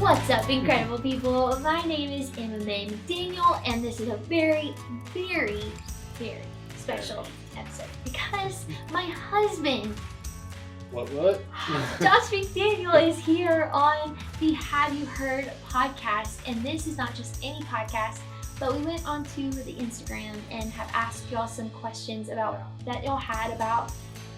What's up, incredible people? My name is McDaniel, and this is a very, very, very special episode because my husband, What? Josh McDaniel, is here on the Have You Heard podcast, and this is not just any podcast, but we went onto the Instagram and have asked y'all some questions about that y'all had about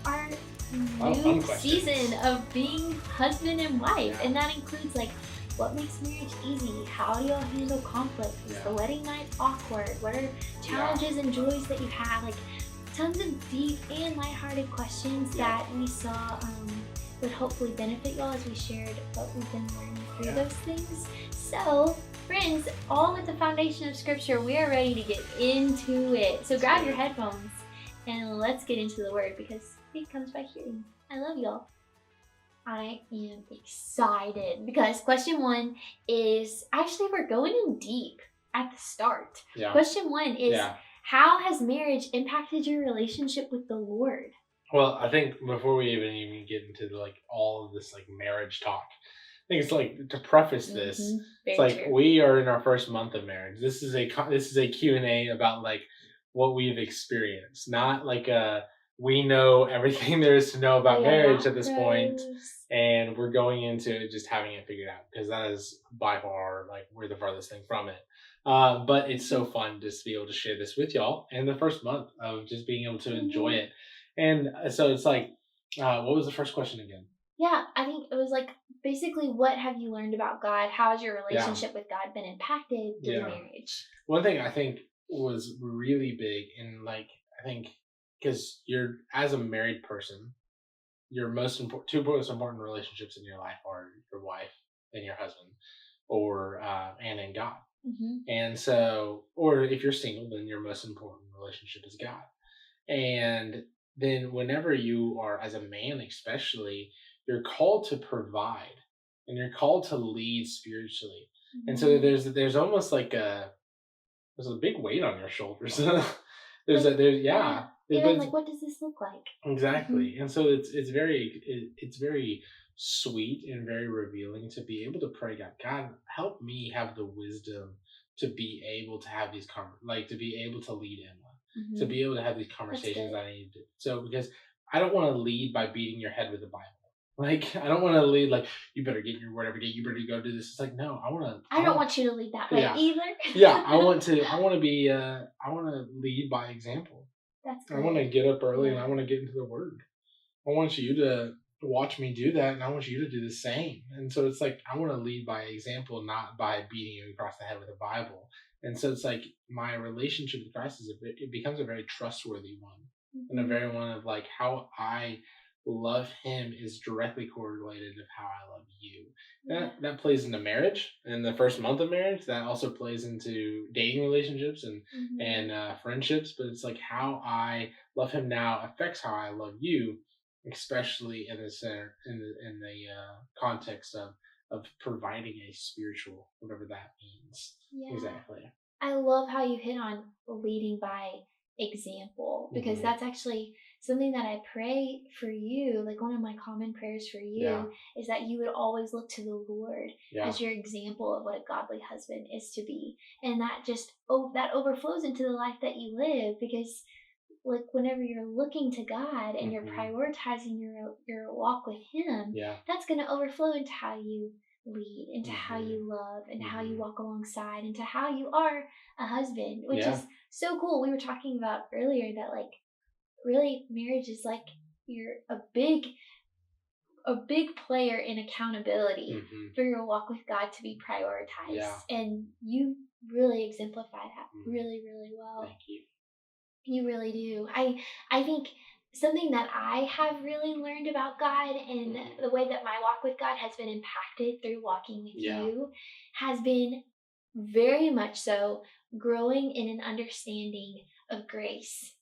our new season of being husband and wife, and that includes like what makes marriage easy, how do y'all handle conflict, was the wedding night awkward, what are challenges and joys that you had, like tons of deep and lighthearted questions that we saw would hopefully benefit y'all as we shared what we've been learning through those things. So friends, all with the foundation of scripture, we are ready to get into it. So grab your headphones and let's get into the word, because faith comes by hearing. I love y'all. I am excited because question one is, actually we're going in deep at the start. Question one is, how has marriage impacted your relationship with the Lord? Well, I think before we even get into all of this marriage talk, I think it's to preface this, it's true. We are in our first month of marriage. This is a Q&A about what we've experienced, not we know everything there is to know about marriage at this point, and we're going into it just having it figured out, because that is by far we're the farthest thing from it. But it's so fun just to be able to share this with y'all in the first month of just being able to enjoy it. And so it's what was the first question again? Yeah, I think it was basically, what have you learned about God? How has your relationship with God been impacted through marriage? One thing I think was really big, and I think because you're, as a married person, your two most important relationships in your life are your wife and your husband, or and in God. And so, or if you're single, then your most important relationship is God. And then whenever you are, as a man especially, you're called to provide and you're called to lead spiritually. And so there's almost there's a big weight on your shoulders. What does this look like? Exactly. And so it's very sweet and very revealing to be able to pray, God, help me have the wisdom to be able to have these to be able to lead Emma, to be able to have these conversations I need to. So, because I don't want to lead by beating your head with the Bible. I don't want to lead you better get your word every day, you better go do this. It's no, I don't want you to lead that way either. I want to lead by example. That's good. I want to get up early and I want to get into the word. I want you to watch me do that, and I want you to do the same. And so it's I want to lead by example, not by beating you across the head with a Bible. And so it's my relationship with Christ it becomes a very trustworthy one, and a very one of how I love him is directly correlated of how I love you. That plays into marriage, and the first month of marriage. That also plays into dating relationships and friendships. But it's how I love him now affects how I love you, especially in the context of providing a spiritual, whatever that means. Exactly. I love how you hit on leading by example, because that's actually something that I pray for you. One of my common prayers for you is that you would always look to the Lord as your example of what a godly husband is to be, and that just that overflows into the life that you live, because whenever you're looking to God and you're prioritizing your walk with him, that's going to overflow into how you lead, into how you love, and how you walk alongside, into how you are a husband, which is so cool. We were talking about earlier that really marriage is you're a big player in accountability for your walk with God to be prioritized, and you really exemplify that really, really well. Thank you. You really do. I think something that I have really learned about God, and the way that my walk with God has been impacted through walking with you, has been very much so growing in an understanding of grace.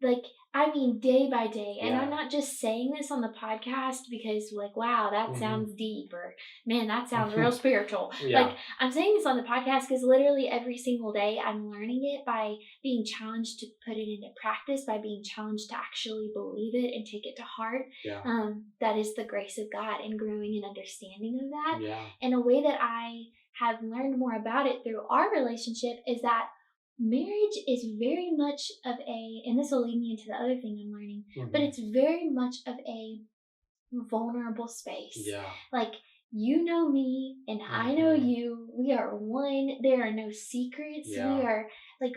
like, I mean, day by day. And I'm Yeah. not just saying this on the podcast because, like, wow, that Mhm. sounds deep, or man, that sounds real spiritual. Like, Yeah. I'm saying this on the podcast because literally every single day I'm learning it by being challenged to put it into practice, by being challenged to actually believe it and take it to heart. Yeah. That is the grace of God, and growing in understanding of that. Yeah. And a way that I have learned more about it through our relationship is that marriage is very much of a, and this will lead me into the other thing I'm learning, but Mhm. it's very much of a vulnerable space. Yeah. Like, you know me and I know Mhm. you. We are one. There are no secrets. Yeah.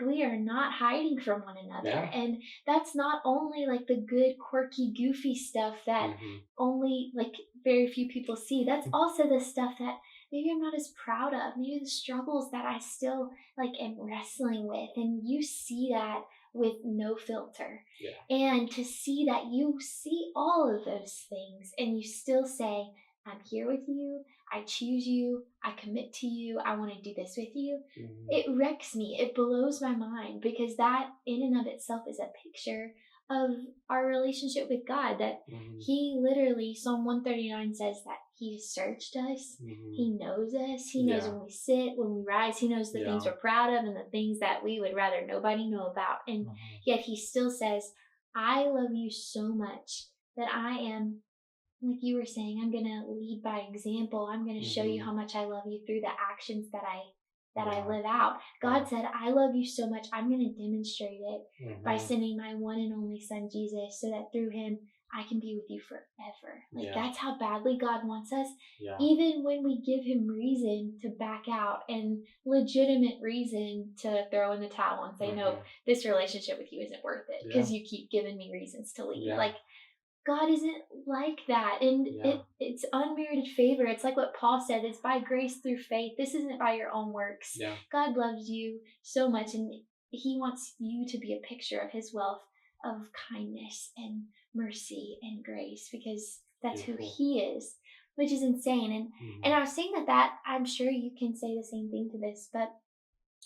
We are not hiding from one another. Yeah. And that's not only like the good, quirky, goofy stuff that Mhm. only like very few people see. That's also the stuff that maybe I'm not as proud of. Maybe the struggles that I still like am wrestling with. And you see that with no filter. Yeah. And to see that you see all of those things and you still say, I'm here with you, I choose you, I commit to you, I want to do this with you, Mhm. it wrecks me. It blows my mind, because that in and of itself is a picture of our relationship with God. That Mhm. He literally, Psalm 139 says that He searched us, Mhm. He knows us, He knows Yeah. when we sit, when we rise, He knows the things Yeah. we're proud of and the things that we would rather nobody know about. And Mhm. yet He still says, I love you so much that I am, like you were saying, I'm gonna lead by example. I'm gonna show you Mhm. how much I love you through the actions that I Yeah. live out. God Yeah. said, I love you so much, I'm gonna demonstrate it by Mhm. sending my one and only son Jesus, so that through him I can be with you forever. Like, Yeah. that's how badly God wants us, Yeah. even when we give him reason to back out and legitimate reason to throw in the towel and say, no, Mhm. this relationship with you isn't worth it because Yeah. you keep giving me reasons to leave. Yeah. Like, God isn't like that. And Yeah. it's unmerited favor. It's like what Paul said, it's by grace through faith. This isn't by your own works. Yeah. God loves you so much, and he wants you to be a picture of his wealth of kindness and mercy and grace, because that's Beautiful. who he is, which is insane. And I was saying that I'm sure you can say the same thing to this, but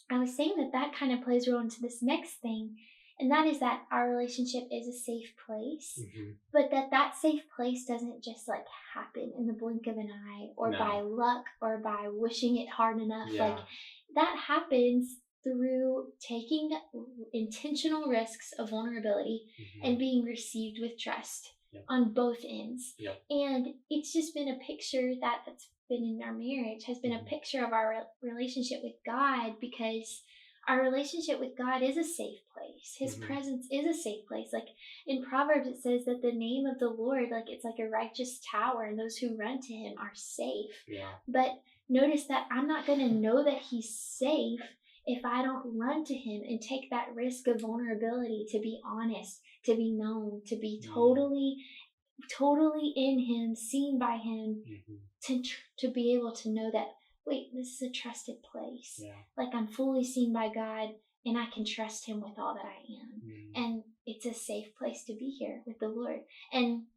I was saying that kind of plays a role into this next thing, and that is that our relationship is a safe place, Mhm. but that safe place doesn't just like happen in the blink of an eye, or by No. luck, or by wishing it hard enough. Like, Yeah. that happens through taking intentional risks of vulnerability and Mhm. being received with trust Yep. on both ends. Yep. And it's just been a picture that's been in our marriage, has been a Mhm. picture of our relationship with God, because our relationship with God is a safe place. His Mhm. presence is a safe place. Like, in Proverbs, it says that the name of the Lord, like, it's like a righteous tower, and those who run to him are safe. Yeah. But notice that I'm not going to know that he's safe if I don't run to him and take that risk of vulnerability, to be honest, to be known, to be totally in him, seen by him, Mhm. to be able to know that, wait, this is a trusted place. Yeah. Like, I'm fully seen by God, and I can trust him with all that I am. Mhm. And it's a safe place to be here with the Lord. And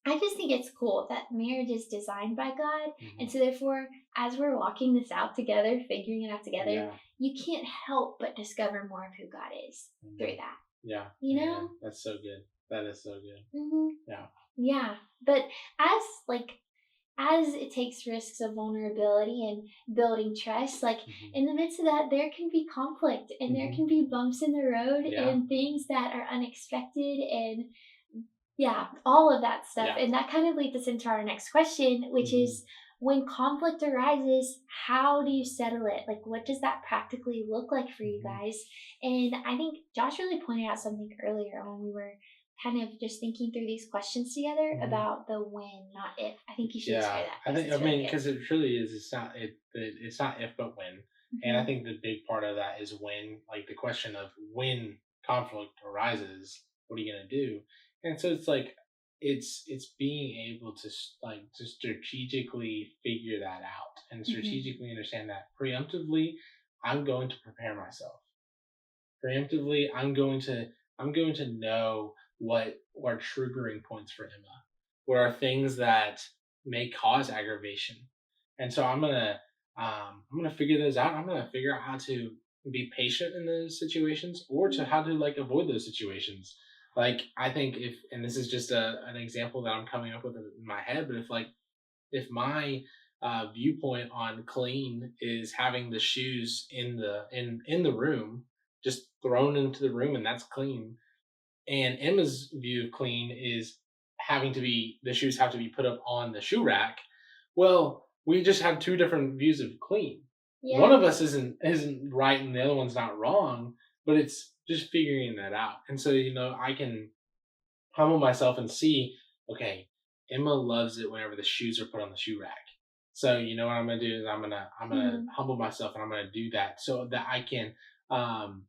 I just think it's cool that marriage is designed by God. Mhm. And so therefore, as we're walking this out together, figuring it out together, Yeah. you can't help but discover more of who God is through that. Yeah. You Yeah. know? That's so good. That is so good. Mm-hmm. Yeah. Yeah. But as it takes risks of vulnerability and building trust, like, Mhm. in the midst of that, there can be conflict, and there Mhm. can be bumps in the road, Yeah. and things that are unexpected, and yeah, all of that stuff. Yeah. And that kind of leads us into our next question, which Mhm. is, when conflict arises, how do you settle it? Like, what does that practically look like for you Mhm. guys? And I think Josh really pointed out something earlier when we were kind of just thinking through these questions together, Mhm. about the when, not if. I think you should just hear Yeah. that. I think. It's I really mean, good. because it truly is. It's not if, but when. And I Mhm. think the big part of that is when, like the question of when conflict arises, what are you gonna do? And so it's like it's being able to to strategically figure that out and Mhm. strategically understand that preemptively. I'm going to prepare myself. Preemptively, I'm going to know what are triggering points for Emma, what are things that may cause aggravation, and so I'm gonna figure those out. I'm gonna figure out how to be patient in those situations, or to how to like avoid those situations. Like I think if, and this is just an example that I'm coming up with in my head, but if my viewpoint on clean is having the shoes in the room, just thrown into the room, and that's clean. And Emma's view of clean is having to be the shoes have to be put up on the shoe rack. Well, we just have two different views of clean. One Yeah. of us isn't right and the other one's not wrong, but it's just figuring that out. And so, I can humble myself and see, okay, Emma loves it whenever the shoes are put on the shoe rack. So you know what I'm gonna do is I'm gonna Hmm. humble myself and I'm gonna do that so that um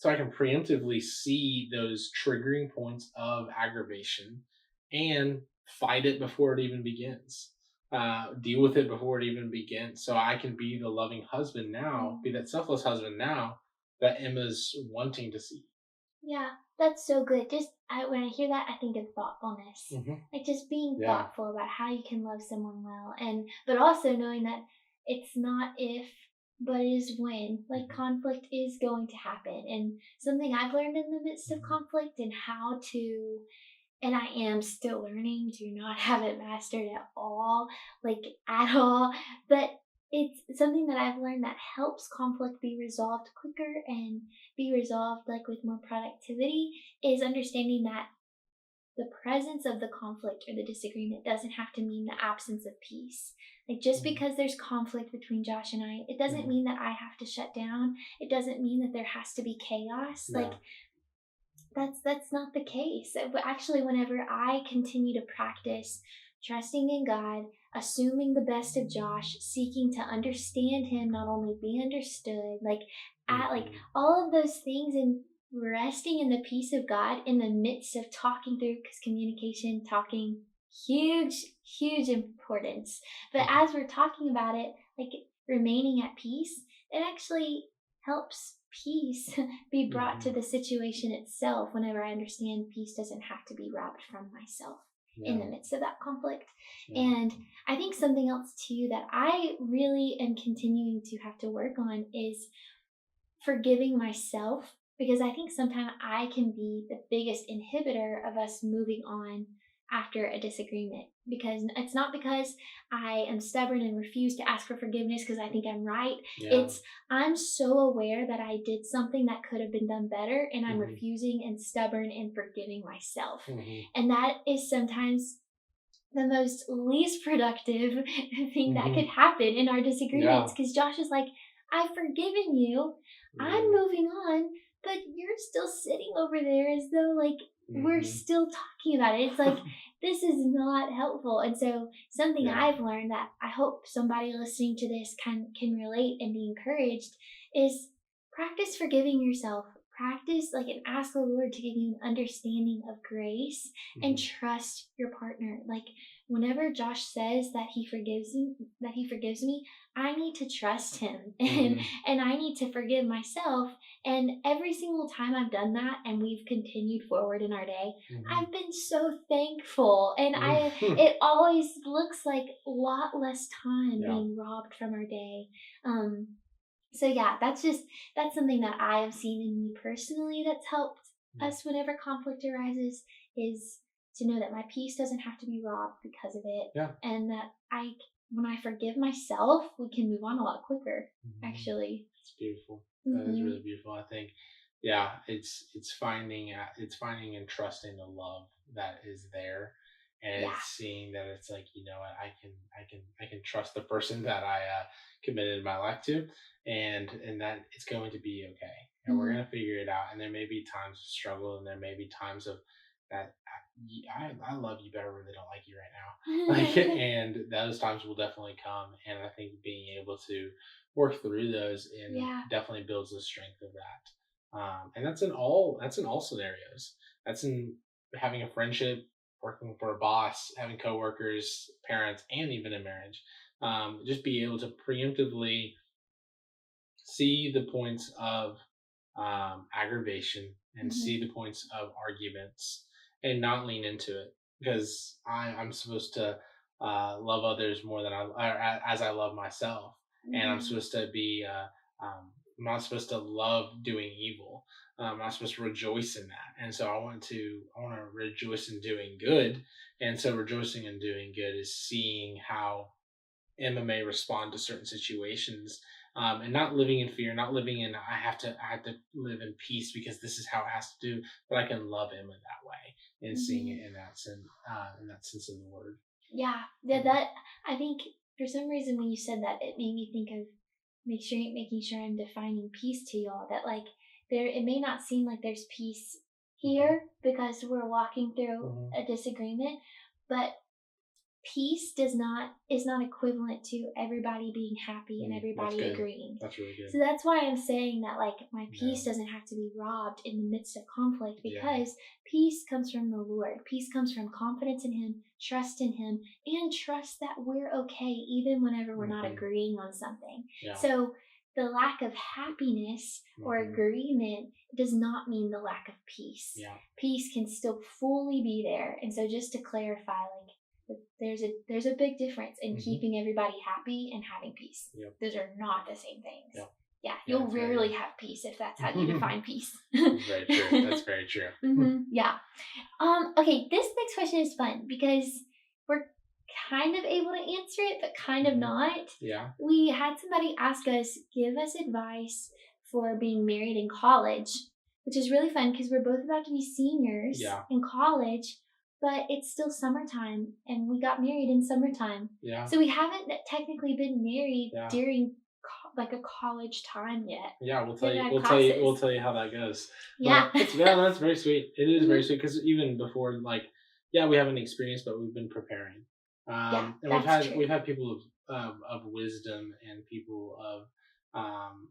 I can preemptively see those triggering points of aggravation and fight it before it even begins. Deal with it before it even begins, so I can be the loving husband now, be that selfless husband now that Emma's wanting to see. Yeah, that's so good. When I hear that, I think of thoughtfulness. Like just being Yeah. thoughtful about how you can love someone well, and but also knowing that it's not if, but is when. Like Hmm. conflict is going to happen, and something I've learned in the midst of Hmm. conflict and how to, and I am still learning to not have it mastered at all, like at all. But it's something that I've learned that helps conflict be resolved quicker and be resolved like with more productivity is understanding that the presence of the conflict or the disagreement doesn't have to mean the absence of peace. Like just Hmm. because there's conflict between Josh and I, it doesn't Hmm. mean that I have to shut down. It doesn't mean that there has to be chaos. Like Yeah. that's not the case. But actually, whenever I continue to practice trusting in God, assuming the best of Josh, seeking to understand him, not only be understood, like at like Hmm. all of those things and resting in the peace of God in the midst of talking through because communication, talking huge importance. But Hmm. as we're talking about it, like remaining at peace, it actually helps peace be brought to Hmm. the situation itself whenever I understand peace doesn't have to be robbed from myself in Yeah. the midst of that conflict. Yeah. And I think something else too that I really am continuing to have to work on is forgiving myself because I think sometimes I can be the biggest inhibitor of us moving on after a disagreement because it's not because I am stubborn and refuse to ask for forgiveness because I think I'm right. Yeah. It's I'm so aware that I did something that could have been done better and I'm Hmm. refusing and stubborn and forgiving myself. Hmm. And that is sometimes the most least productive thing that could Hmm. happen in our disagreements Yeah. because Josh is like, I've forgiven you, I'm Hmm. moving on, but you're still sitting over there as though like we're Hmm. still talking about it. It's like this is not helpful. And so something Yeah. I've learned that I hope somebody listening to this can relate and be encouraged is practice forgiving yourself. Practice like and ask the Lord to give you an understanding of grace and Hmm. trust your partner. Like whenever Josh says that he forgives me, I need to trust him and Hmm. I need to forgive myself. And every single time I've done that and we've continued forward in our day, Hmm. I've been so thankful. And I Hmm. it always looks like a lot less time Yeah. being robbed from our day. So yeah, that's something that I have seen in me personally that's helped Yeah. us whenever conflict arises is to know that my peace doesn't have to be robbed because of it, Yeah. and that when I forgive myself, we can move on a lot quicker. Mhm. Actually. It's beautiful. That is Hmm. really beautiful. I think, yeah, it's finding and trusting the love that is there, and Yeah. it's seeing that it's like what I can trust the person that I committed my life to, and that it's going to be okay, and we're Hmm. gonna figure it out. And there may be times of struggle, and there may be times of that. I love you, but I really don't like you right now. Like, and those times will definitely come. And I think being able to work through those and Yeah. definitely builds the strength of that. And that's in all scenarios. That's in having a friendship, working for a boss, having coworkers, parents, and even in marriage. Just be able to preemptively see the points of aggravation and Hmm. see the points of arguments and not lean into it because I'm supposed to love others more than as I love myself, and I'm Hmm. supposed to be I'm not supposed to love doing evil. I'm not supposed to rejoice in that. And so I want to rejoice in doing good. And so rejoicing in doing good is seeing how Emma may respond to certain situations, and not living in fear, not living in I have to live in peace because this is how it has to do. But I can love Emma that way and seeing Mhm. it in that sense of the word. Yeah, yeah. That I think for some reason when you said that, it made me think of making sure I'm defining peace to y'all. That like there, it may not seem like there's peace Hmm. here because we're walking through Hmm. a disagreement, but peace is not equivalent to everybody being happy and That's everybody good. agreeing. That's really good. So that's why I'm saying that like my Yeah. peace doesn't have to be robbed in the midst of conflict, Yeah. because peace comes from the Lord. Peace comes from confidence in him, trust in him, and trust that we're okay even whenever we're not Hmm. agreeing on something. Yeah. So the lack of happiness or Hmm. agreement does not mean the lack of peace. Yeah. Peace can still fully be there. And so just to clarify, like there's a big difference in Hmm. keeping everybody happy and having peace. Yep. Those are not the same things. Yep. Yeah, Yeah. you'll That's very rarely good. have peace if that's how you define peace. That's very true. That's very true. Yeah. Okay, this next question is fun because we're kind of able to answer it, but kind of Hmm. not. Yeah. We had somebody ask us, give us advice for being married in college, which is really fun because we're both about to be seniors Yeah. in college, but it's still summertime and we got married in summertime. Yeah. So we haven't technically been married Yeah. during like a college time yet. Yeah, we'll We tell haven't you. had We'll tell you. We'll classes. tell you how that goes. Yeah. But that's very sweet. It is very Mhm. sweet because even before, like, yeah, we haven't experienced, but we've been preparing. Yeah, And that's we've true. had people of wisdom and people um,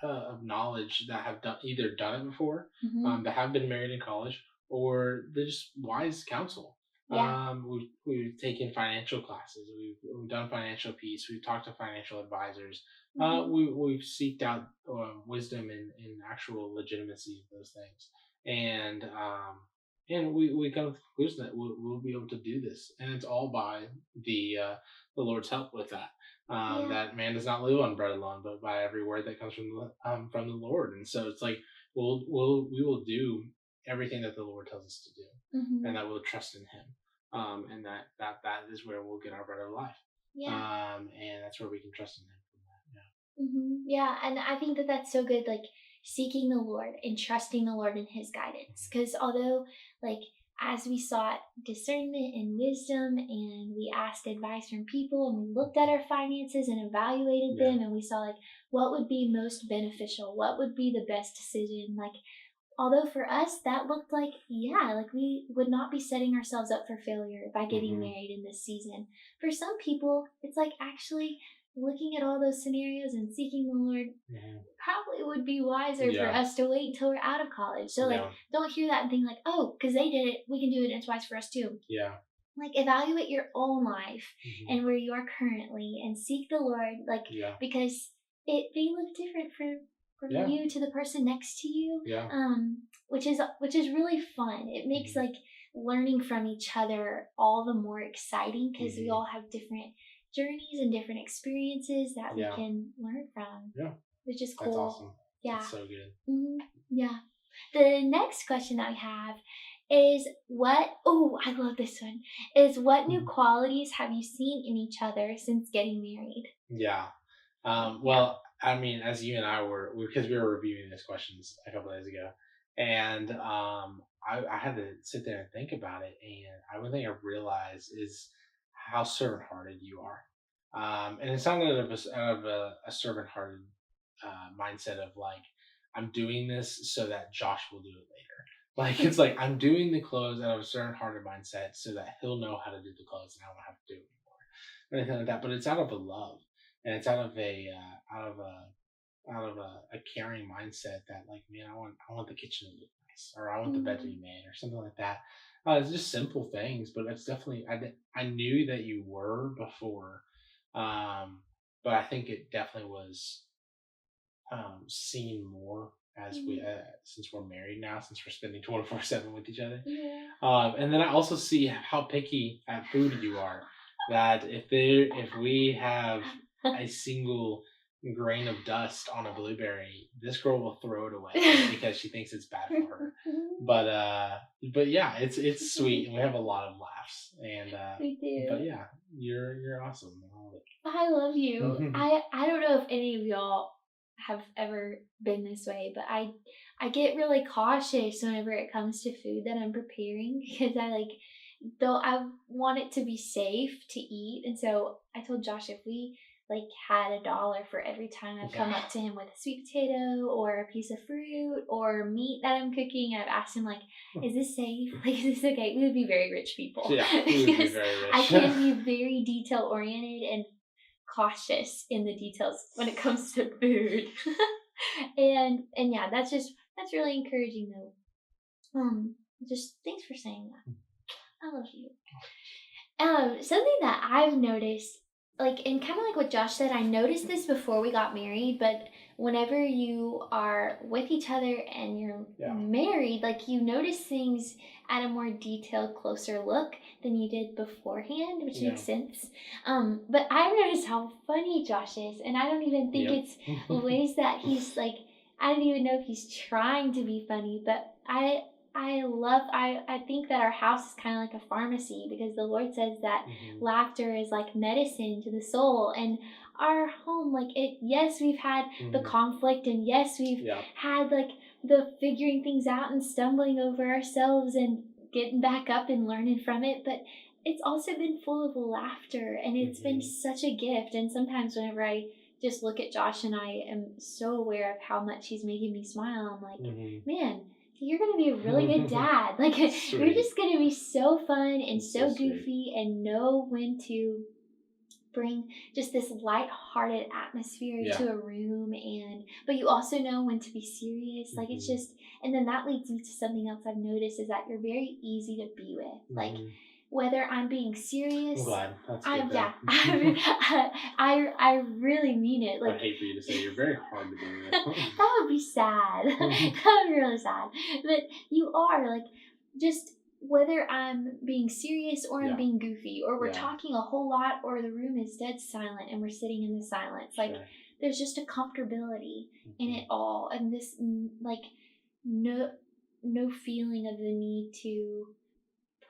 of knowledge that have either done it before, Hmm. that have been married in college, or they're just wise counsel. Yeah. We've taken financial classes. We've done financial peace. We've talked to financial advisors. Hmm. We've seeked out wisdom in actual legitimacy of those things, and we come to the conclusion that we'll be able to do this, and it's all by the Lord's help with that. Yeah. That man does not live on bread alone, but by every word that comes from the Lord. And so it's like we will do everything that the Lord tells us to do, and Hmm. that we'll trust in Him, and that is where we'll get our bread of life, Yeah. and that's where we can trust in Him from that. Yeah, and I think that that's so good, like seeking the Lord and trusting the Lord in His guidance. Because although, like, as we sought discernment and wisdom, and we asked advice from people, and we looked at our finances and evaluated Yeah. them, and we saw like what would be most beneficial, what would be the best decision, like although for us that looked like, yeah, like we would not be setting ourselves up for failure by Yeah. getting married in this season. For some people, it's like actually looking at all those scenarios and seeking the Lord Hmm. probably would be wiser for Yeah. us to wait until we're out of college. So like Yeah. don't hear that and think like, oh, because they did it, we can do it and it's wise for us too. Yeah. Like evaluate your own life Hmm. and where you are currently and seek the Lord, like Yeah. because it may look different from Yeah. you to the person next to you, Yeah. which is really fun. It makes Hmm. like learning from each other all the more exciting because we Hmm. all have different journeys and different experiences that we Yeah. can learn from, Yeah. which is That's cool. awesome. Yeah. That's so good. Yeah. The next question that we have is what, oh, I love this one, is what new Mhm. qualities have you seen in each other since getting married? Yeah. Yeah. Well, I mean, as you and I because we were reviewing these questions a couple days ago, and I had to sit there and think about it, and one thing I realized is how servant-hearted you are, and it's not out of a servant-hearted mindset of like I'm doing this so that Josh will do it later. Like it's like I'm doing the clothes out of a servant-hearted mindset so that he'll know how to do the clothes and I won't have to do it anymore, or anything like that. But it's out of a love, and it's out of a caring mindset that like, man, I want the kitchen to look nice, or I want the bed to be Mm, made, or something like that. It's just simple things, but it's definitely I knew that you were before, but I think it definitely was seen more as we mm, since we're married now, since we're spending 24/7 with each other. yeah. And then I also see how picky at food you are. That if we have a single grain of dust on a blueberry, this girl will throw it away because she thinks it's bad for her. But yeah, it's sweet, and we have a lot of laughs. And We do. but yeah, you're awesome. I love it. I love you. I don't know if any of y'all have ever been this way, but I get really cautious whenever it comes to food that I'm preparing because though I want it to be safe to eat, and so I told Josh if we had $1 for every time I've come up to him with a sweet potato or a piece of fruit or meat that I'm cooking, and I've asked him is this safe? Is this okay? We would be very rich people. Yeah, we would be very rich. I can be very detail oriented and cautious in the details when it comes to food. and yeah, that's really encouraging though. Just thanks for saying that. I love you. Something that I've noticed, and kind of like what Josh said, I noticed this before we got married, but whenever you are with each other and you're married, you notice things at a more detailed, closer look than you did beforehand, which makes sense. But I've noticed how funny Josh is, and I don't even think it's ways that he's I don't even know if he's trying to be funny, but I think that our house is kind of like a pharmacy because the Lord says that laughter is like medicine to the soul. And our home, yes, we've had the conflict, and yes, we've had the figuring things out and stumbling over ourselves and getting back up and learning from it. But it's also been full of laughter, and it's been such a gift. And sometimes whenever I just look at Josh and I am so aware of how much he's making me smile, I'm like, man, you're going to be a really good dad. You're just going to be so fun and so goofy and know when to bring just this light-hearted atmosphere to a room, but you also know when to be serious. It's just, and then that leads me to something else I've noticed is that you're very easy to be with. Whether I'm being serious, I'm glad. That's good. I really mean it. I hate for you to say you're very hard to be with. That would be sad. That would be really sad. But you are just whether I'm being serious or I'm being goofy, or we're talking a whole lot, or the room is dead silent and we're sitting in the silence. There's just a comfortability in it all, and this no feeling of the need to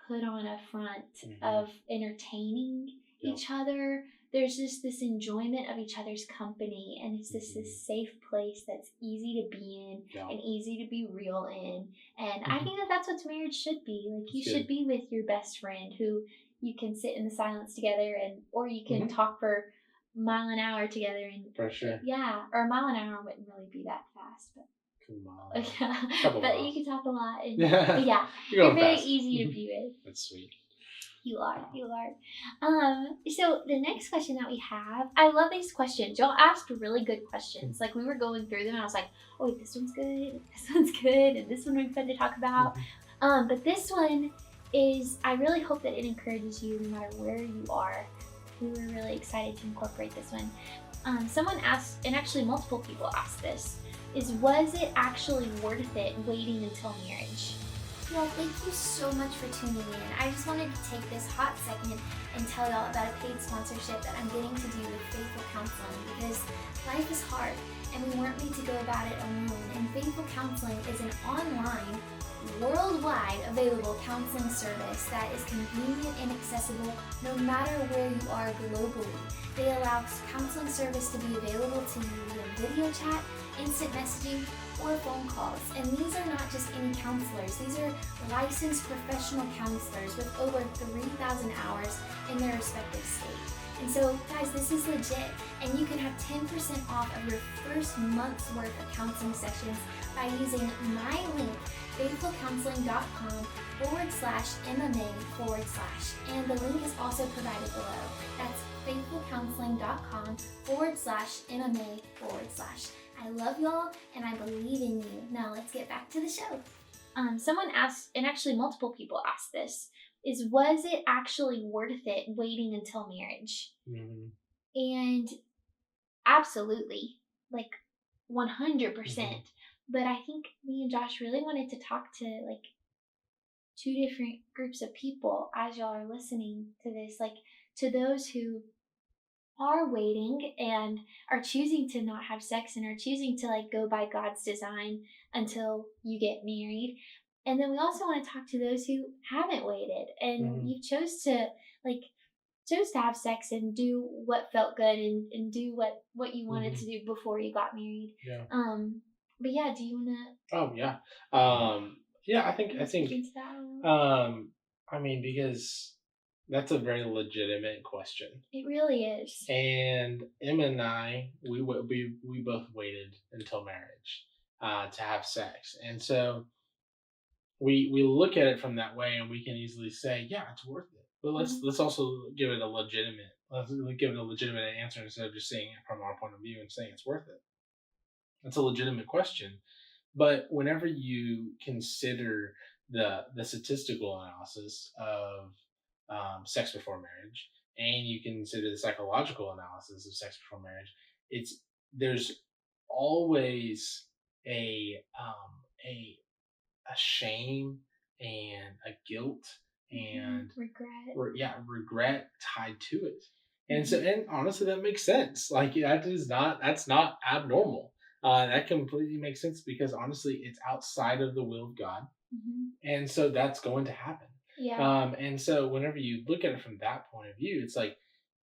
put on a front of entertaining each other. There's just this enjoyment of each other's company, and it's this safe place that's easy to be in and easy to be real in. And I think that that's what marriage should be. You should be with your best friend who you can sit in the silence together, or you can talk for a mile an hour together. And for sure. Yeah, or a mile an hour wouldn't really be that fast, but but you can talk a lot, and you're very easy to be with. That's sweet. You are. So the next question that we have, I love these questions. Y'all asked really good questions. We were going through them, and I was like, oh, this one's good, and this one would be fun to talk about. But this one is, I really hope that it encourages you no matter where you are. We were really excited to incorporate this one. Someone asked, and actually multiple people asked this, was it actually worth it waiting until marriage? Well, thank you so much for tuning in. I just wanted to take this hot second and tell y'all about a paid sponsorship that I'm getting to do with Faithful Counseling, because life is hard and we weren't made to go about it alone. And Faithful Counseling is an online, worldwide available counseling service that is convenient and accessible no matter where you are globally. They allow counseling service to be available to you via video chat, instant messaging, or phone calls. And these are not just any counselors. These are licensed professional counselors with over 3,000 hours in their respective state. And so, guys, this is legit, and you can have 10% off of your first month's worth of counseling sessions by using my link, faithfulcounseling.com/MMA/. And the link is also provided below. That's faithfulcounseling.com/MMA/. I love y'all, and I believe in you. Now let's get back to the show. Someone asked, and actually multiple people asked this, was it actually worth it waiting until marriage? And absolutely, 100%. But I think me and Josh really wanted to talk to two different groups of people as y'all are listening to this. To those who are waiting and are choosing to not have sex and are choosing to like go by God's design until you get married. And then we also want to talk to those who haven't waited and Hmm. you like chose to have sex and do what felt good and do what you wanted Hmm. to do before you got married. Yeah. But yeah, do you wanna Oh yeah. Yeah. I speak think. into that one? Um. I mean, because that's a very legitimate question. It really is. And Emma and I, we both waited until marriage to have sex, and so we look at it from that way, and we can easily say, yeah, it's worth it. But Mhm. let's also give it a legitimate let's give it a legitimate answer instead of just saying it from our point of view and saying it's worth it. That's a legitimate question. But whenever you consider the statistical analysis of sex before marriage, and you consider the psychological analysis of sex before marriage, it's there's always a a shame and a guilt and Regret. regret tied to it. And so, Mhm. and honestly, that makes sense. Like that's not abnormal. That completely makes sense because honestly, it's outside of the will of God, Mhm. and so that's going to happen. Yeah. And so, whenever you look at it from that point of view, it's like,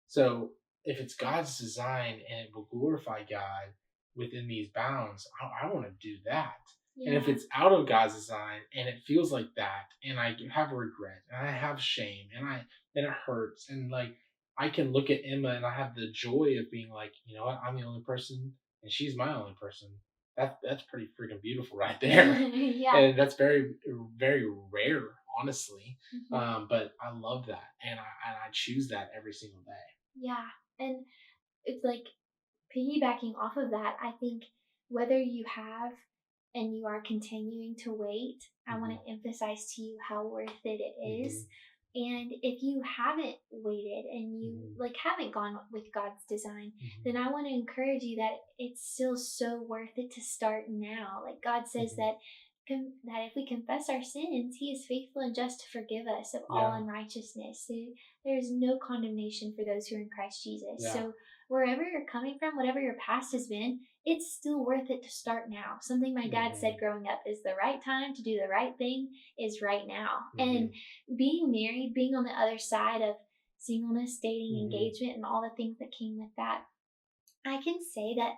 so if it's God's design and it will glorify God within these bounds, I want to do that. And if Yeah. it's out of God's design and it feels like that, and I have regret and I have shame and it hurts, and like I can look at Emma and I have the joy of being like, you know what, I'm the only person and she's my only person. That's pretty freaking beautiful right there, Yeah. and that's very rare, honestly. Mhm. But I love that, and I choose that every single day. Yeah. And it's like piggybacking off of that, I think whether you have and you are continuing to wait, I want Mhm, to emphasize to you how worth it is. mhm, And if you haven't waited and you mhm, like haven't gone with God's design, then mhm, I want to encourage you that it's still so worth it to start now. Like God says mhm. that that if we confess our sins, He is faithful and just to forgive us of all Yeah, unrighteousness. So there is no condemnation for those who are in Christ Jesus. yeah. So wherever you're coming from, whatever your past has been, it's still worth it to start now. Something my dad said Mhm, growing up is the right time to do the right thing is right now. And mhm, being married, being on the other side of singleness, dating, mhm, engagement, and all the things that came with that, I can say that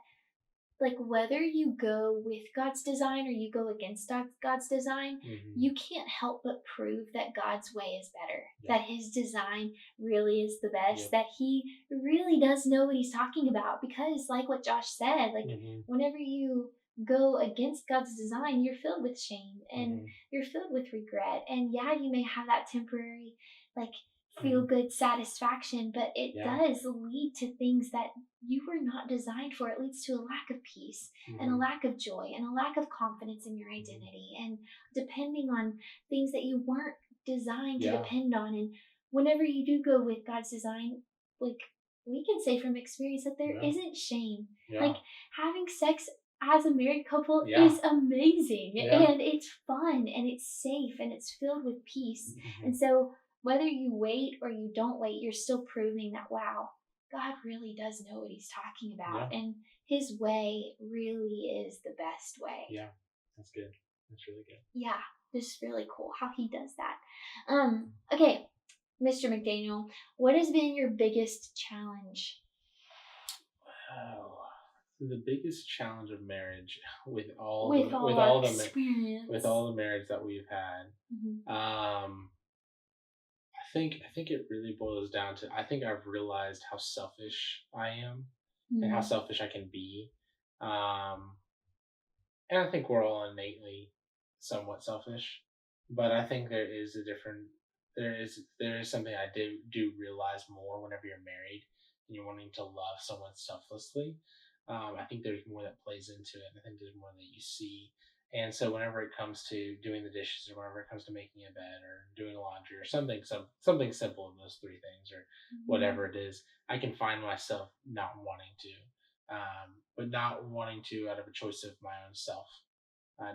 like whether you go with God's design or you go against God's design, mhm. you can't help but prove that God's way is better, Yeah, that His design really is the best, yep. that He really does know what He's talking about. Because, like what Josh said, like Mhm, whenever you go against God's design, you're filled with shame and mhm, you're filled with regret. And yeah, you may have that temporary, like, feel mhm. good satisfaction, but it Yeah. does lead to things that you were not designed for. It leads to a lack of peace and a Mhm, lack of joy and a lack of confidence in your mhm. identity and depending on things that you weren't designed to Yeah, depend on. And whenever you do go with God's design, like we can say from experience that there yeah, isn't shame. yeah, Like having sex as a married couple yeah, is amazing yeah. and it's fun and it's safe and it's filled with peace. And Mhm, so whether you wait or you don't wait, you're still proving that wow, God really does know what He's talking about. yeah, And His way really is the best way. yeah. That's good. That's really good. Yeah, just really cool how He does that. Okay, Mr. McDaniel, what has been your biggest challenge? Wow. So the biggest challenge of marriage With all our with experience. all the marriage that we've had, Mhm. I think it really boils down to I think I've realized how selfish I am and how Mhm. selfish I can be. Um, and I think we're all innately somewhat selfish, but I think there is something I do realize more whenever you're married and you're wanting to love someone selflessly. I think there's more that plays into it. I think there's more that you see. And so whenever it comes to doing the dishes or whenever it comes to making a bed or doing laundry or something simple in those three things or Mhm. whatever it is, I can find myself not wanting to, but not wanting to out of a choice of my own self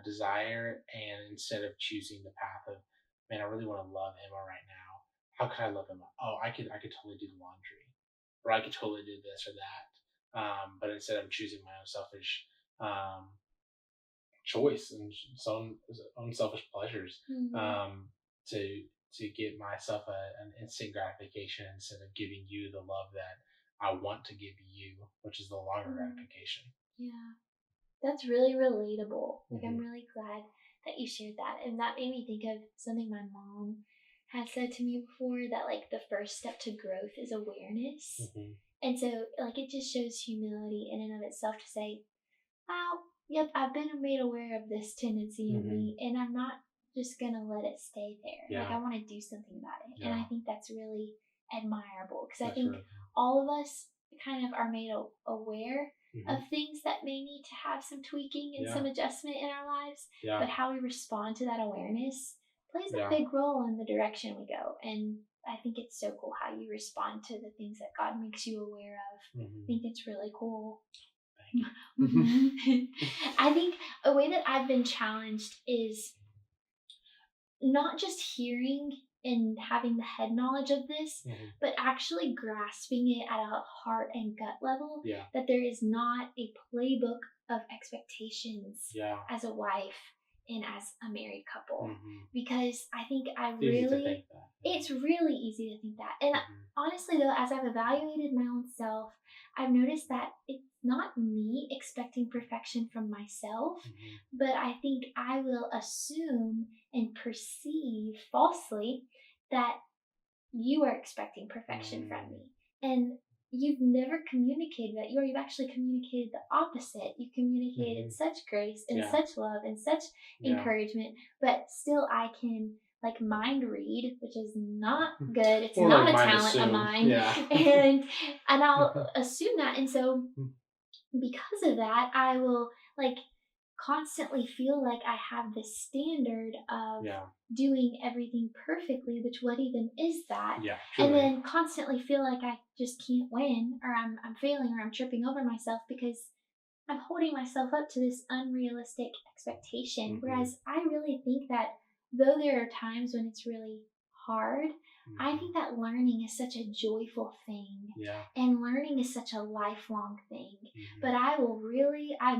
desire, and instead of choosing the path of, man, I really want to love Emma right now. How could I love Emma? Oh, I could totally do the laundry. or I could totally do this or that. But instead, I'm choosing my own selfish um, choice and some own selfish pleasures to give myself an instant gratification instead of giving you the love that I want to give you, which is the longer gratification. Yeah, that's really relatable. Like, I'm Mhm. really glad that you shared that, and that made me think of something my mom had said to me before, that like the first step to growth is awareness. Mhm. And so, like, it just shows humility in and of itself to say, wow, yep, I've been made aware of this tendency in me, and I'm not just gonna let it stay there. Like, Yeah. I want to do something about it. And Yeah. I think that's really admirable, because I That's think really all of us kind of are made aware cool. of things that may need to have some tweaking and Yeah. some adjustment in our lives. Yeah. But how we respond to that awareness plays a Yeah. big role in the direction we go. And I think it's so cool how you respond to the things that God makes you aware of. I think it's really cool. I think a way that I've been challenged is not just hearing and having the head knowledge of this, but actually grasping it at a heart and gut level. Yeah. That there is not a playbook of expectations Yeah. as a wife and as a married couple. Mhm. Because I think It's easy to think that. it's really easy to think that. And honestly, though, as I've evaluated my own self, I've noticed that it's not me expecting perfection from myself, but I think I will assume and perceive falsely that you are expecting perfection from me. And you've never communicated that, you've actually communicated the opposite. You communicated such grace and such love and such encouragement, but still I can like mind read, which is not good. It's Or not like a mind talent of assume. mine. Yeah. and I'll assume that. And so because of that, I will like constantly feel like I have this standard of doing everything perfectly, which what even is that? Yeah. And then constantly feel like I just can't win, or I'm failing, or I'm tripping over myself because I'm holding myself up to this unrealistic expectation. Whereas I really think that though there are times when it's really hard, I think that learning is such a joyful thing. Yeah. And learning is such a lifelong thing. But I've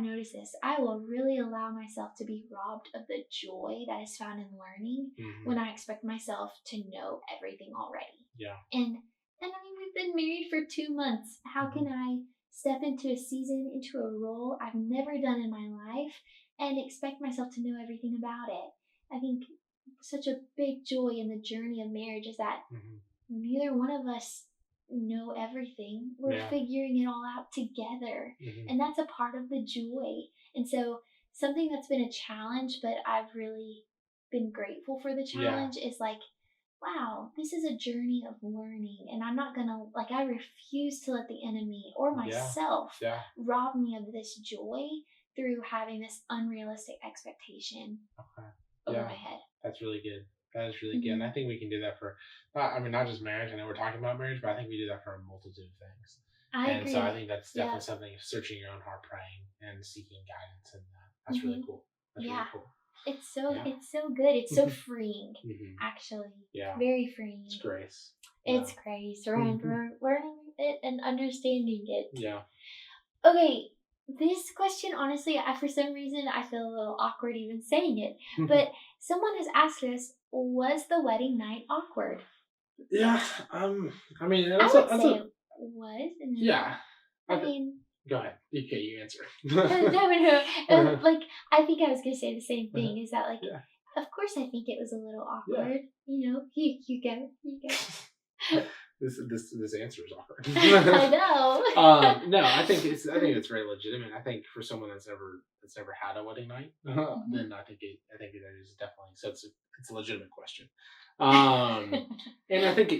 noticed this, I will really allow myself to be robbed of the joy that is found in learning when I expect myself to know everything already. Yeah. And I mean, we've been married for 2 months. How can I step into a season, into a role I've never done in my life, and expect myself to know everything about it? I think such a big joy in the journey of marriage is that neither one of us know everything. We're figuring it all out together. And that's a part of the joy. And so something that's been a challenge, but I've really been grateful for the challenge is like, wow, this is a journey of learning, and I'm not gonna, like, I refuse to let the enemy or myself rob me of this joy through having this unrealistic expectation over my head. That's really good. That is really good. And I think we can do that for, not just marriage. I know we're talking about marriage, but I think we do that for a multitude of things. I agree. So I think that's definitely something, searching your own heart, praying, and seeking guidance in that. That's really cool. That's really cool. It's so good. It's so freeing, actually. Yeah. Very freeing. It's grace. It's grace. We're learning it and understanding it. Yeah. Okay, this question, honestly, for some reason, I feel a little awkward even saying it. But someone has asked us, was the wedding night awkward? Yeah. I mean, I would say it was. Yeah. I mean... Go ahead. Okay, you answer. No. Like, I think I was going to say the same thing. Is that, like, of course I think it was a little awkward. You know, you go. This answer is awkward. I know. No, I think it's very legitimate. I think for someone that's never had a wedding night, then I think it is definitely, so it's a legitimate question. And I think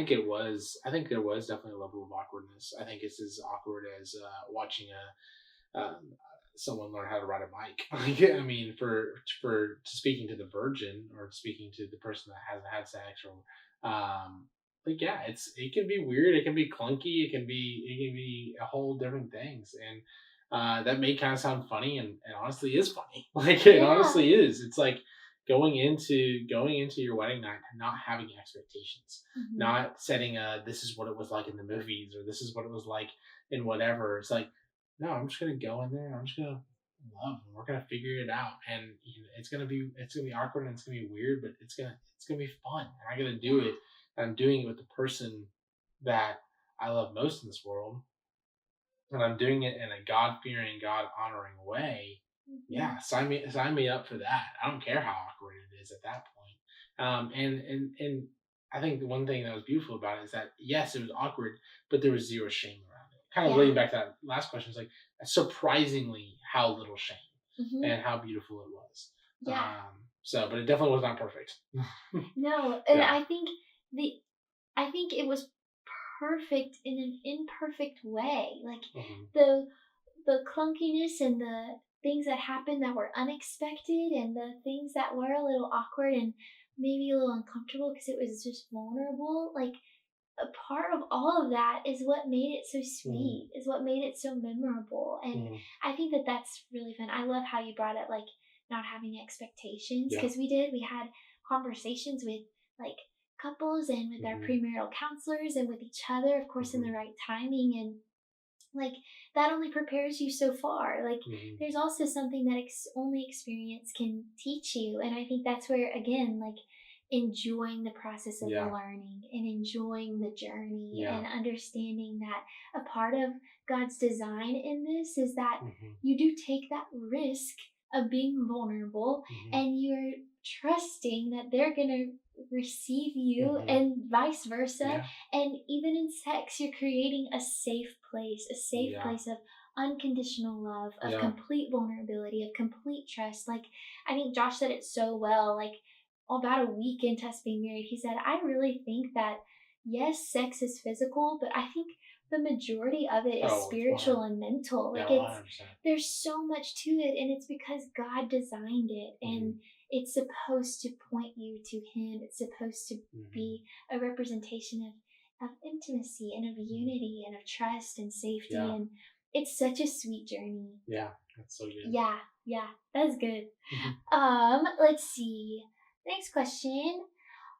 there was definitely a level of awkwardness. I think it's as awkward as watching someone learn how to ride a bike. Like, I mean, for speaking to the virgin or speaking to the person that hasn't had sex, or it can be weird, it can be clunky, it can be a whole different things, and that may kind of sound funny, and honestly is funny. Like, it honestly is. It's like, going into your wedding night and not having expectations, Mhm. not setting this is what it was like in the movies or this is what it was like in whatever. It's like, no, I'm just gonna go in there and I'm just gonna love and we're gonna figure it out. And it's gonna be awkward and it's gonna be weird, but it's gonna be fun. And I gotta do it. And I'm doing it with the person that I love most in this world. And I'm doing it in a God fearing, God honoring way. Yeah, sign me up for that. I don't care how awkward it is at that point. And I think the one thing that was beautiful about it is that yes, it was awkward, but there was zero shame around it. Kind of leading back to that last question, is like surprisingly how little shame Mhm. and how beautiful it was. Yeah. But it definitely was not perfect. No, and Yeah. I think it was perfect in an imperfect way. Like Mhm. the clunkiness and the things that happened that were unexpected and the things that were a little awkward and maybe a little uncomfortable because it was just vulnerable. Like a part of all of that is what made it so sweet, is what made it so memorable. And Mhm. I think that that's really fun. I love how you brought it like not having expectations Yeah. because we had conversations with like couples and with our Mhm. premarital counselors and with each other, of course, in the Mhm. right timing. And like that only prepares you so far. Like Mhm. there's also something that only experience can teach you. And I think that's where, again, like enjoying the process of the Yeah. learning and enjoying the journey Yeah. and understanding that a part of God's design in this is that Mhm. you do take that risk of being vulnerable Mhm. and you're trusting that they're going to receive you Mhm. and vice versa. Yeah. And even in sex, you're creating a safe Yeah. place of unconditional love, of Yeah. complete vulnerability, of complete trust. Like, I think Josh said it so well. Like, about a week into us being married, he said, I really think that, yes, sex is physical, but I think the majority of it is Oh, it's spiritual 100. and mental. Yeah, Like, 100%. there's so much to it, and it's because God designed it. And it's supposed to point you to Him. It's supposed to be a representation of intimacy and of unity and of trust and safety. Yeah. And it's such a sweet journey. Yeah, that's so good. Yeah, that's good. Mhm. Let's see. Next question.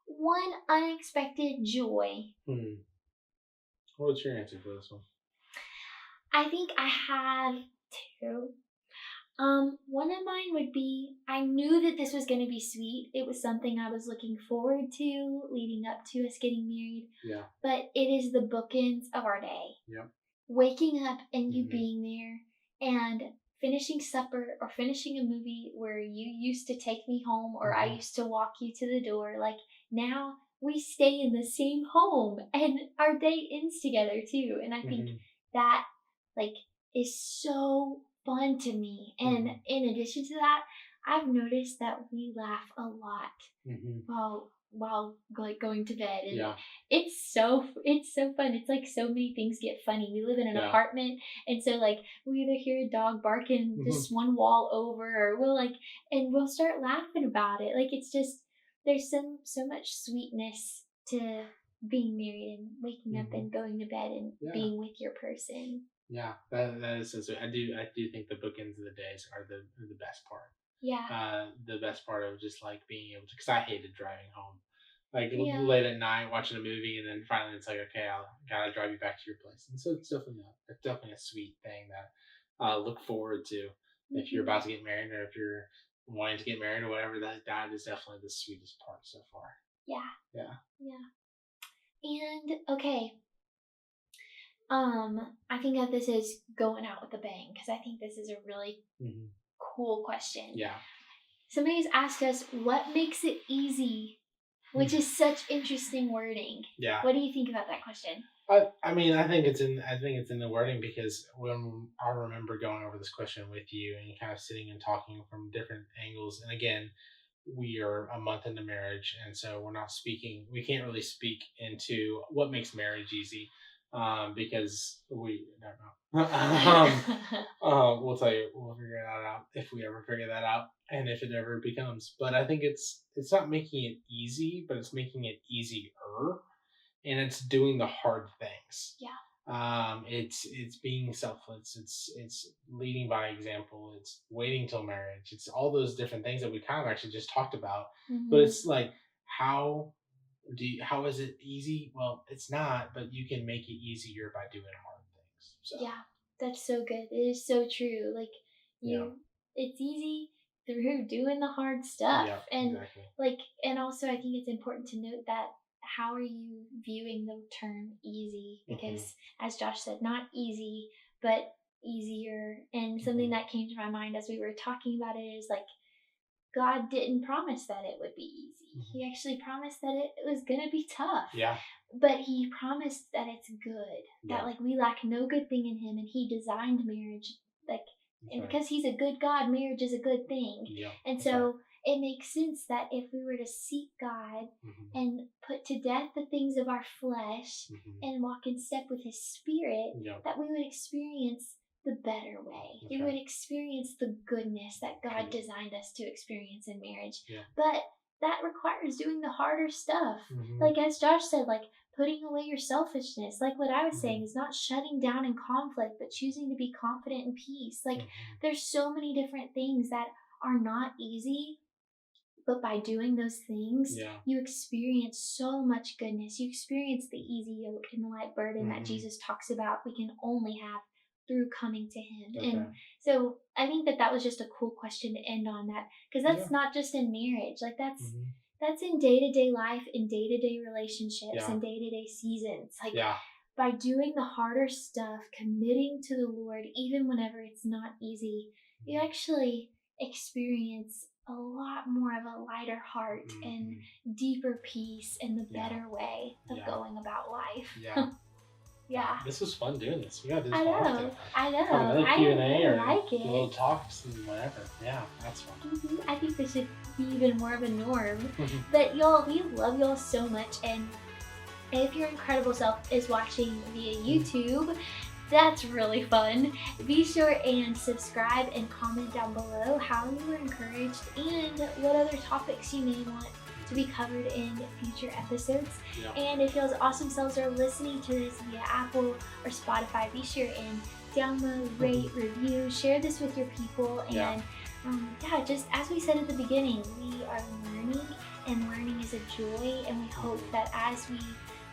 One unexpected joy. What's your answer for this one? I think I have two. One of mine would be I knew that this was going to be sweet. It was something I was looking forward to leading up to us getting married. Yeah. But it is the bookends of our day. Yep. Waking up and you Mhm. being there and finishing supper or finishing a movie where you used to take me home or I Mhm. used to walk you to the door. Like now we stay in the same home and our day ends together too. And I think Mhm. that like is so fun to me. And Mhm. in addition to that, I've noticed that we laugh a lot Mhm. while like going to bed and Yeah. it's so fun. It's like so many things get funny. We live in an Yeah. apartment and so like we either hear a dog barking Mhm. just one wall over or we'll start laughing about it. Like it's just there's so much sweetness to being married and waking up Mhm. and going to bed and Yeah. being with your person. Yeah. That is so sweet. I do think the bookends of the days are the best part. Yeah. The best part of just like being able to, because I hated driving home, like Yeah. late at night watching a movie, and then finally it's like, okay, I gotta drive you back to your place, and so it's definitely a sweet thing that I look forward to if you're about to get married or if you're wanting to get married or whatever. That is definitely the sweetest part so far. Yeah. Yeah. Yeah. And okay, I think that this is going out with a bang because I think this is a really Mm-hmm. cool question. Yeah. Somebody's asked us what makes it easy, which is such interesting wording. Yeah. What do you think about that question? I mean, I think it's in the wording, because when I remember going over this question with you and kind of sitting and talking from different angles, and again, we are a month into marriage, and so we can't really speak into what makes marriage easy, because we don't know. We'll tell you, we'll figure that out if we ever figure that out, and if it ever becomes. But I think it's not making it easy, but it's making it easier, and it's doing the hard things. Yeah. It's being selfless. It's leading by example. It's waiting till marriage. It's all those different things that we kind of actually just talked about. But Mhm. it's like how how is it easy? Well, it's not, but you can make it easier by doing hard things. So Yeah, that's so good. It is so true. Like yeah, it's easy through doing the hard stuff. yeah, And exactly. and also I think it's important to note that how are you viewing the term easy? Hmm. Because as Josh said, not easy, but easier. And something Hmm. that came to my mind as we were talking about it is like God didn't promise that it would be easy. Hmm. He actually promised that it was gonna be tough. Yeah, But he promised that it's good. That yeah, like we lack no good thing in him, and he designed marriage like, that's and right. because he's a good God, marriage is a good thing. Yeah, And that's right. so it makes sense that if we were to seek God Hmm. and put to death the things of our flesh Hmm. and walk in step with his spirit, Yeah, that we would experience the better way. that's We right. would experience the goodness that God True. designed us to experience in marriage. Yeah. But that requires doing the harder stuff. Hmm. Like as Josh said, like putting away your selfishness, like what I was Hmm. saying, is not shutting down in conflict, but choosing to be confident in peace. Like Hmm. there's so many different things that are not easy, but by doing those things, Yeah. you experience so much goodness. You experience the easy yoke and the light burden that Hmm. Jesus talks about we can only have through coming to him. That's And right. so I think that was just a cool question to end on, that because Yeah. that's not just in marriage. Like Hmm. that's in day-to-day life, in day-to-day relationships, Yeah. and day-to-day seasons. Like Yeah. by doing the harder stuff, committing to the Lord, even whenever it's not easy, you actually experience a lot more of a lighter heart and Hmm. deeper peace and the Yeah. better way of Yeah. going about life. Yeah. Yeah. This was fun doing this. We gotta do this I more know. often. I know. Have another I Q and really A or like do little it. talks and whatever. Yeah, that's fun. I think this should be even more of a norm. But y'all, we love y'all so much, and if your incredible self is watching via YouTube, that's really fun. Be sure and subscribe and comment down below how you were encouraged and what other topics you may want to be covered in future episodes. Yeah. And if y'all's awesome selves are listening to this via Apple or Spotify, be sure and download, rate, review, share this with your people. And Yeah. just as we said at the beginning, we are learning, and learning is a joy. And we hope that as we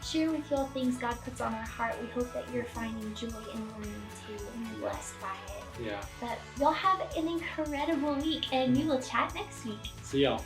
share with y'all things God puts on our heart, we hope that you're finding joy in learning too and you're blessed by it. Yeah. But y'all have an incredible week, and we will chat next week. See y'all.